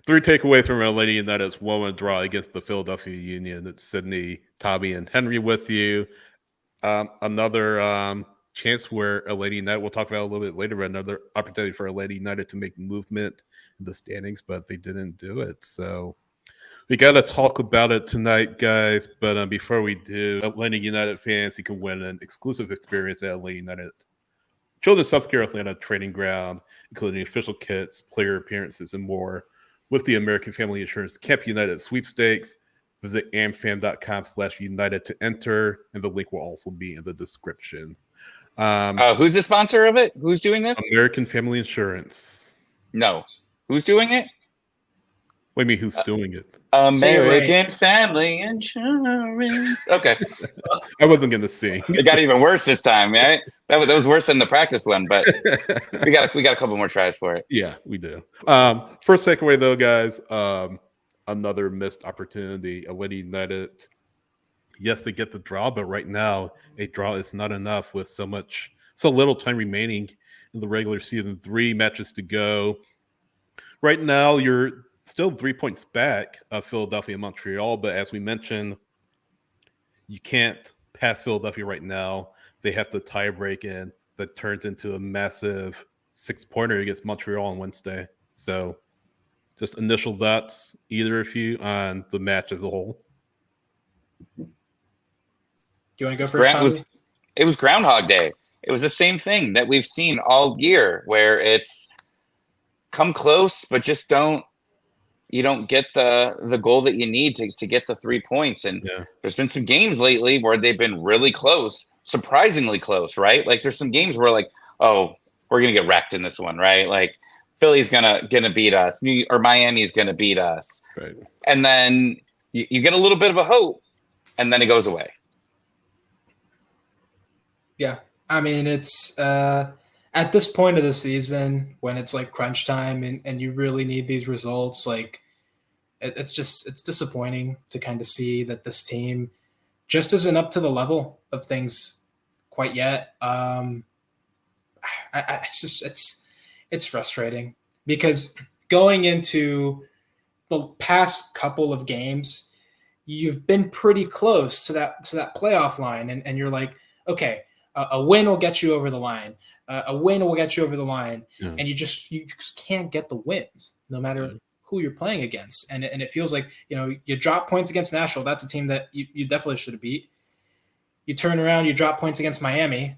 Three takeaways from Atlanta United's 1-1 draw against the Philadelphia Union. It's Sydney, Tommy, and Henry with you. Another chance where Atlanta United, we'll talk about a little bit later, but another opportunity for Atlanta United to make movement in the standings, but they didn't do it. So we got to talk about it tonight, guys. But before we do, Atlanta United fans, you can win an exclusive experience at Atlanta United Children's Healthcare Atlanta training ground, including official kits, player appearances, and more with the American Family Insurance Camp United sweepstakes. Visit amfam.com/united to enter, and the link will also be in the description. Who's the sponsor of it? Who's doing this? American Family Insurance. No. Who's doing it? What do you mean, who's doing it? American Family Insurance. Okay. I wasn't going to sing. It got even worse this time, right? That was worse than the practice one, but we got a couple more tries for it. Yeah, we do. First takeaway, though, guys, another missed opportunity. Atlanta United, yes, they get the draw, but right now, a draw is not enough with so little time remaining in the regular season. 3 matches to go. Right now, you're still 3 points back of Philadelphia and Montreal, but as we mentioned, you can't pass Philadelphia right now. They have to tie a break in that turns into a massive 6-pointer against Montreal on Wednesday. So just initial thoughts, either of you, on the match as a whole. Do you want to go first, Tommy? It was Groundhog Day. It was the same thing that we've seen all year, where it's come close, but just you don't get the goal that you need to get the 3 points. And there's been some games lately where they've been really close, surprisingly close, right? Like there's some games where like, oh, we're gonna get wrecked in this one, right? Like Philly's gonna beat us, Miami's gonna beat us, right? And then you get a little bit of a hope, and then it goes away. Yeah, I mean it's at this point of the season when it's like crunch time and you really need these results, like it's disappointing to kind of see that this team just isn't up to the level of things quite yet. It's frustrating because going into the past couple of games, you've been pretty close to that playoff line, and you're like, okay, a win will get you over the line. A win will get you over the line, and you just can't get the wins no matter who you're playing against. And it feels like, you drop points against Nashville. That's a team that you definitely should have beat. You turn around, you drop points against Miami,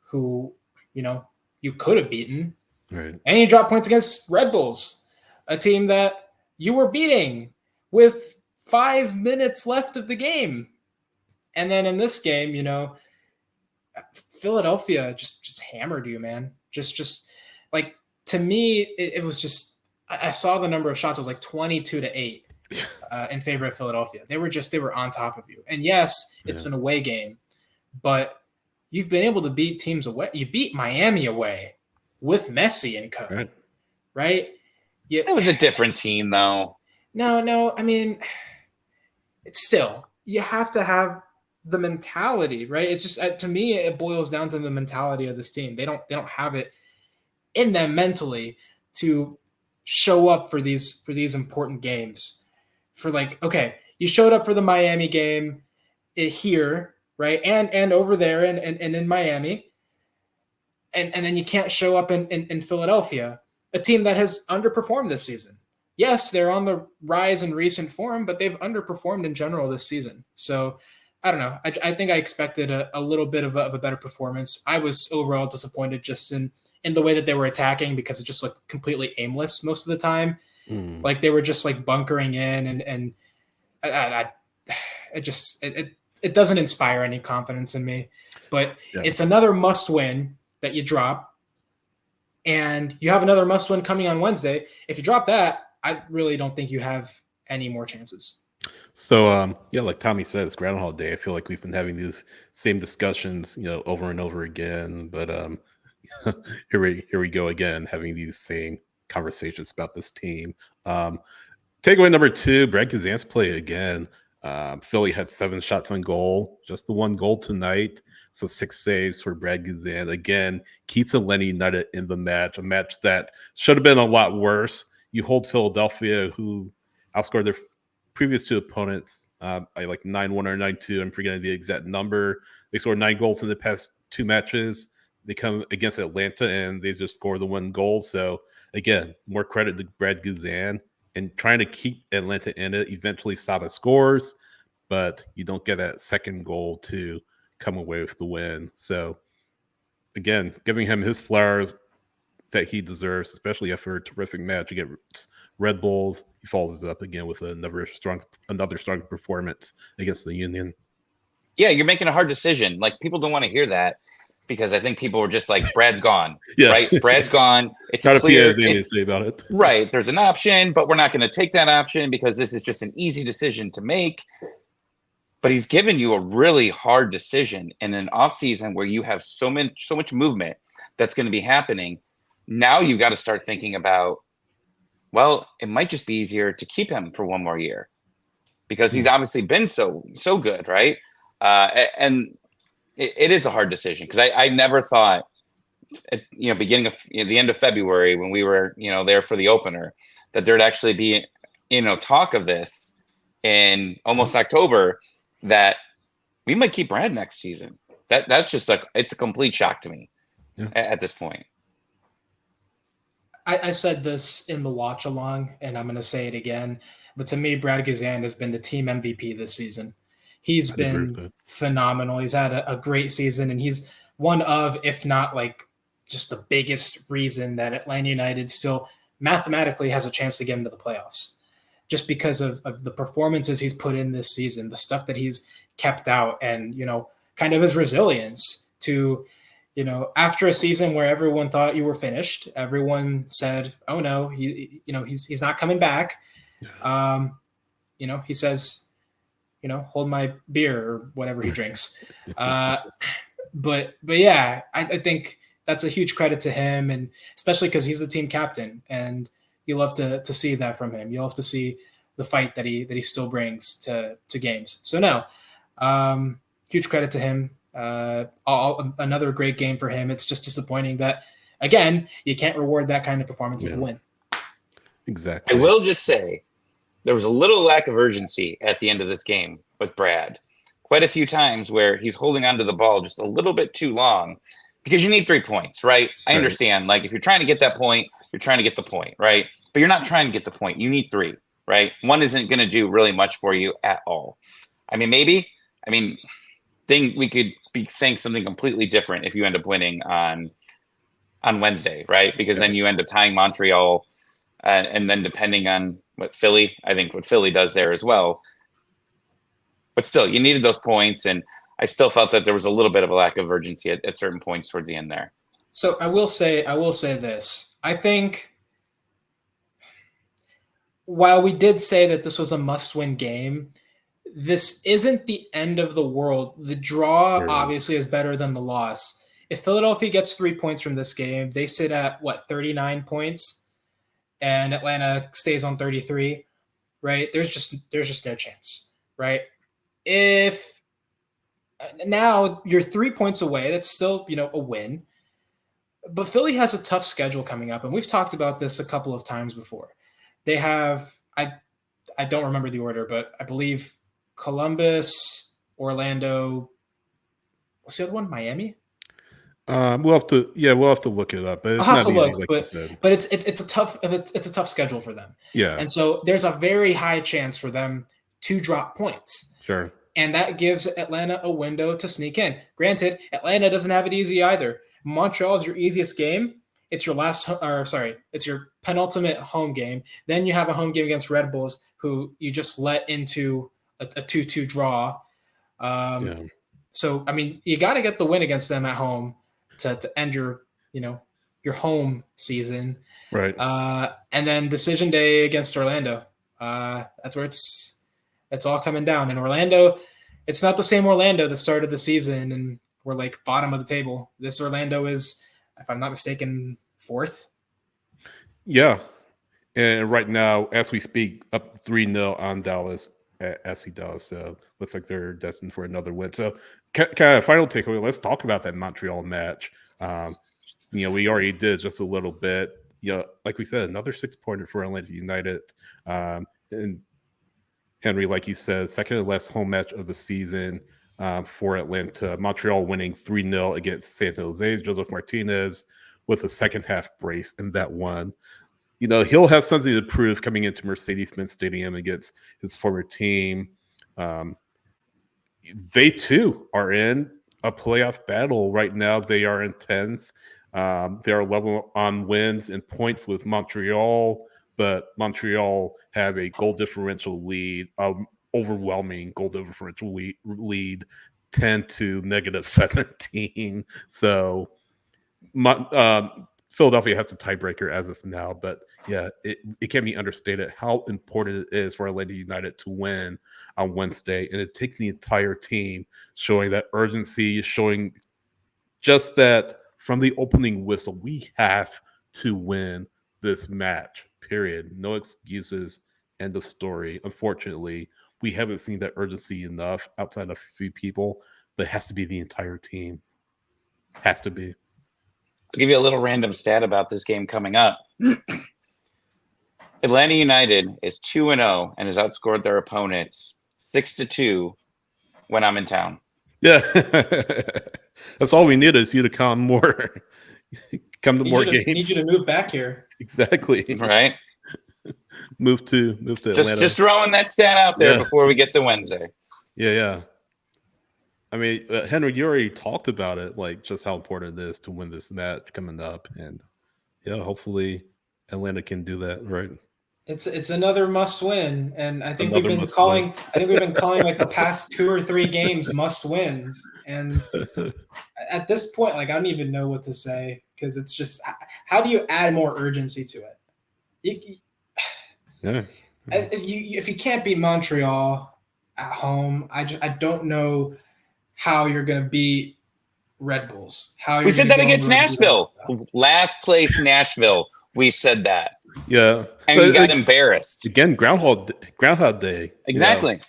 who, you could have beaten. Right. And you drop points against Red Bulls, a team that you were beating with 5 minutes left of the game. And then in this game, Philadelphia just hammered you, man. Just like, to me, it was just, I saw the number of shots. It was like 22-8 in favor of Philadelphia. They were on top of you. And yes, it's an away game, but you've been able to beat teams away. You beat Miami away with Messi and co. Right? It was a different team, though. No. I mean, it's still, you have to have the mentality, right? It's just, to me, it boils down to the mentality of this team. They don't have it in them mentally to show up for these important games. For like, okay, you showed up for the Miami game here, right? And over there and in Miami. And then you can't show up in Philadelphia, a team that has underperformed this season. Yes, they're on the rise in recent form, but they've underperformed in general this season. So I don't know. I think I expected a little bit of a better performance. I was overall disappointed just in the way that they were attacking, because it just looked completely aimless most of the time. Like they were just like bunkering in, and it doesn't inspire any confidence in me. But it's another must win that you drop, and you have another must win coming on Wednesday. If you drop that, I really don't think you have any more chances. So, like Tommy said, it's Groundhog Day. I feel like we've been having these same discussions, over and over again. But here we go again, having these same conversations about this team. Takeaway number 2, Brad Guzan's play again. Philly had 7 shots on goal, just the 1 goal tonight. So 6 saves for Brad Guzan. Again, keeps Atlanta United in the match, a match that should have been a lot worse. you hold Philadelphia, who outscored their previous two opponents by like 9-1 or 9-2. I'm forgetting the exact number. They scored 9 goals in the past 2 matches. They come against Atlanta and they just score the 1 goal. So again, more credit to Brad Guzan and trying to keep Atlanta in it. Eventually, Saba scores, but you don't get that second goal to come away with the win. So again, giving him his flowers that he deserves, especially after a terrific match against Red Bulls. He follows it up again with another strong performance against the Union. Yeah, you're making a hard decision. Like, people don't want to hear that because I think people were just like, Brad's gone. Yeah. Right? Brad's gone. It's Not clear. a PA to say about it. Right. There's an option, but we're not going to take that option because this is just an easy decision to make. But he's given you a really hard decision in an offseason where you have so much movement that's going to be happening. Now you've got to start thinking about, well, it might just be easier to keep him for 1 more year because he's obviously been so good, right? And it is a hard decision because I never thought, beginning of the end of February when we were there for the opener, that there'd actually be talk of this in almost October that we might keep Brad next season. That's just it's a complete shock to me at this point. I said this in the watch along, and I'm going to say it again. But to me, Brad Guzan has been the team MVP this season. He's been phenomenal. He's had a great season, and he's one of, if not like just the biggest reason that Atlanta United still mathematically has a chance to get into the playoffs. Just because of the performances he's put in this season, the stuff that he's kept out, and, kind of his resilience to, after a season where everyone thought you were finished, everyone said, oh no, he's not coming back. He says, hold my beer or whatever he drinks. But yeah, I think that's a huge credit to him, and especially because he's the team captain, and you love to see that from him. You love to see the fight that he still brings to games. So no, huge credit to him. Another great game for him. It's just disappointing that, again, you can't reward that kind of performance with a win. Exactly. I will just say there was a little lack of urgency at the end of this game with Brad. Quite a few times where he's holding onto the ball just a little bit too long because you need 3 points, right? I understand. Like, if you're trying to get that point, you're trying to get the point, right? But you're not trying to get the point. You need 3, right? 1 isn't going to do really much for you at all. Think we could be saying something completely different if you end up winning on Wednesday, right? Because then you end up tying Montreal, and then depending on what Philly does there as well. But still, you needed those points, and I still felt that there was a little bit of a lack of urgency at certain points towards the end there. So I will say this. I think while we did say that this was a must-win game, this isn't the end of the world. The draw obviously is better than the loss. If Philadelphia gets 3 points from this game, they sit at 39 points, and Atlanta stays on 33, right? There's just no chance, right? If now you're 3 points away, that's still, a win. But Philly has a tough schedule coming up, and we've talked about this a couple of times before. They have, I don't remember the order, but I believe Columbus, Orlando. What's the other one? Miami. We'll have to look it up. But it's I'll have not to easy, look, like but you said. But it's a tough schedule for them. Yeah. And so there's a very high chance for them to drop points. Sure. And that gives Atlanta a window to sneak in. Granted, Atlanta doesn't have it easy either. Montreal is your easiest game. It's your penultimate home game. Then you have a home game against Red Bulls, who you just let into a 2-2 draw. So, you got to get the win against them at home to end your home season. Right. And then decision day against Orlando. That's where it's all coming down. And Orlando, it's not the same Orlando that started the season and we're like bottom of the table. This Orlando is, if I'm not mistaken, 4th. Yeah. And right now, as we speak, up 3-0 on Dallas at FC Dallas. So looks like they're destined for another win. So kind of final takeaway, let's talk about that Montreal match. We already did just a little bit. yeah, like we said, another 6-pointer for Atlanta United. And Henry, like you said, second to last home match of the season for Atlanta. Montreal winning 3-0 against San Jose. Joseph Martinez with a second half brace in that one. You know, he'll have something to prove coming into Mercedes-Benz Stadium against his former team. They too are in a playoff battle right now. They are in 10th. They are level on wins and points with Montreal, but Montreal have a goal differential lead, overwhelming goal differential lead 10 to negative 17. So Philadelphia has the tiebreaker as of now, but yeah, it can't be understated how important it is for Atlanta United to win on Wednesday, and it takes the entire team showing that urgency, showing just that from the opening whistle, we have to win this match. Period. No excuses. End of story. Unfortunately, we haven't seen that urgency enough outside of a few people, but it has to be the entire team. Has to be. I'll give you a little random stat about this game coming up. Atlanta United is 2-0 and has outscored their opponents 6-2 when I'm in town. Yeah. That's all we need is you to come more. Come to more games. Need you to move back here. Exactly. Right? Move to Atlanta. Just throwing that stat out there before we get to Wednesday. Yeah. I mean, Henry, you already talked about it, like just how important it is to win this match coming up, and yeah, hopefully Atlanta can do that. Right? It's another must win, and I think Another we've been must calling. win. I think we've been calling like the past 2 or 3 games must wins, and at this point, like I don't even know what to say because it's just how do you add more urgency to it? If you can't beat Montreal at home, I don't know how you're going to beat Red Bulls. We said that against Nashville. Last place Nashville. We said that. Yeah. And we got embarrassed. Again, Groundhog Day. Exactly. Yeah.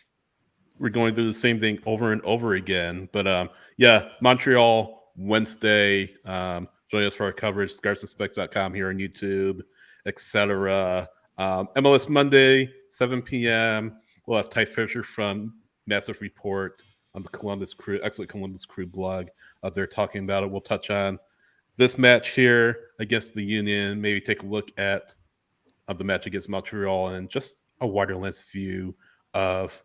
We're going through the same thing over and over again. But yeah, Montreal, Wednesday. Join us for our coverage, scarsofspecs.com here on YouTube, etc. MLS Monday, 7 p.m. We'll have Ty Fisher from Massive Report on the Columbus Crew, excellent Columbus Crew blog out there talking about it. We'll touch on this match here against the Union, maybe take a look at the match against Montreal and just a wider lens view of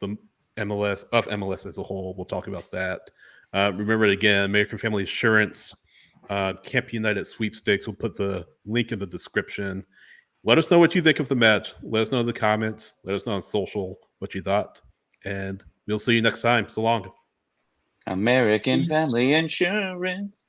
the MLS as a whole. We'll talk about that. Remember it again, American Family Insurance, Camp United sweepstakes. We'll put the link in the description. Let us know what you think of the match. Let us know in the comments. Let us know on social what you thought. And we'll see you next time. So long. American Family Insurance.